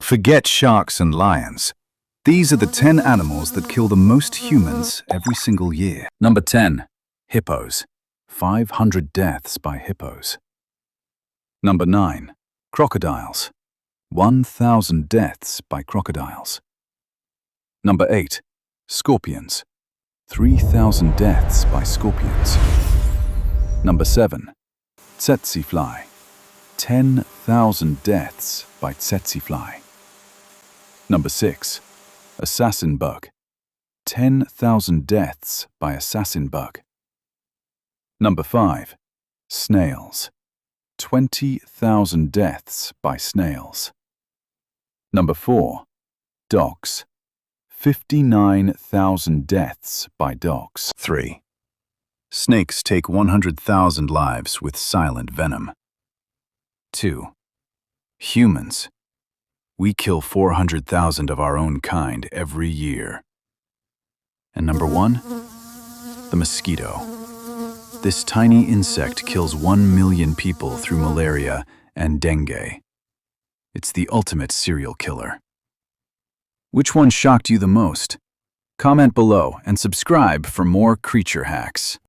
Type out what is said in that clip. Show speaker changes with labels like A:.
A: Forget sharks and lions. These are the 10 animals that kill the most humans every single year. Number 10. Hippos. 500 deaths by hippos. Number 9. Crocodiles. 1,000 deaths by crocodiles. Number 8. Scorpions. 3,000 deaths by scorpions. Number 7. Tsetse fly. 10,000 deaths by tsetse fly. Number 6. Assassin bug. 10,000 deaths by assassin bug. Number 5. Snails. 20,000 deaths by snails. Number 4. Dogs. 59,000 deaths by dogs. 3. Snakes take 100,000 lives with silent venom. 2. Humans. We kill 400,000 of our own kind every year. And number 1. The mosquito. This tiny insect kills 1 million people through malaria and dengue. It's the ultimate serial killer. Which one shocked you the most? Comment below and subscribe for more creature hacks.